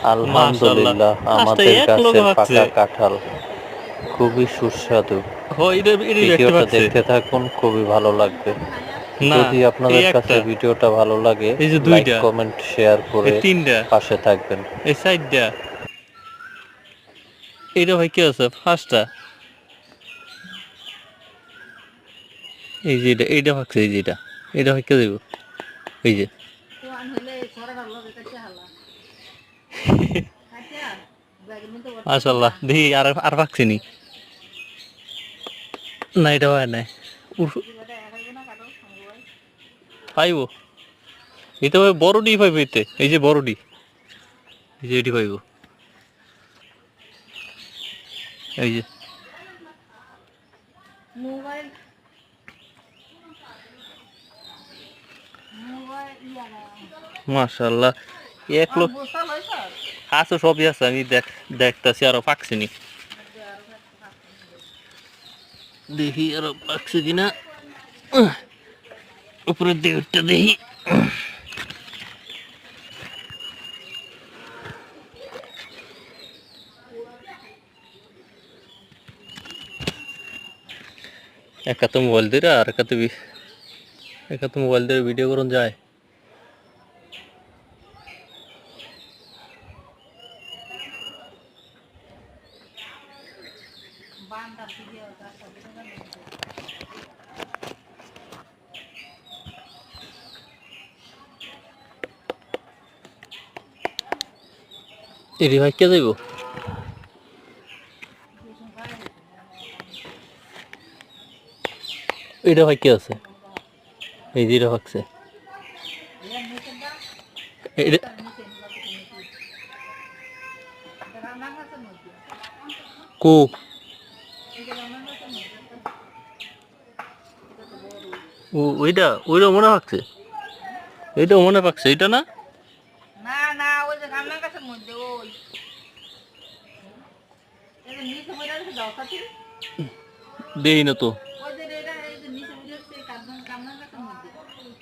মাশাআল্লাহ আলহামদুলিল্লাহ পাঁচটা আমাদের এক লগে গাছের ভাগছে। পাকা কাঁঠাল খুবই সুস্বাদু। হয় এটা এটাই একটা ভিডিওটা ভাগছে। দেখতে থাকুন, খুবই ভালো লাগবে। না যদি এই আপনাদের কাছে একটা, ভিডিওটা ভালো লাগে, এই যে লাইক দুইটা, কমেন্ট শেয়ার এই করে তিনটা, পাশে থাকবেন। এই চারটা, এইটা ভাই কি আছে পাঁচটা। এই যে এইটা ভাগছে, এই যে এটা ভাই কে দেব, এই যে মাশাআল্লাহ দেখি আর আর ভাগছে নি। না এটা হয় নাই, পাইব এটা ভাই বড়ডি পাইব এতে, এই যে বড়ডি, এই যে এটি পাইব, এই যে মাশাআল্লাহ এক লোক আছে, সবই আছে, আমি দেখতাছি আরো পাকছে নি, দেখি আরো পাকছে কিনা। উপরের দিকটা দেখি, একা তো মোবাইল দিয়ে আর একা তো মোবাইল দিয়ে ভিডিও করুন যায়। এরি ভাই কে যাইব, এটা ভাই কে আছে, এই যে এটা ভাগছে, এটা কো, ও ওইটা ওইটা মনে ভাগছে, এইটা মনে পাকছে, এটা না, না না ওই যে রান্নার কাছের মধ্যে ওই এই যে নিচে বইরা আছে দাও সাথী দেই না তো।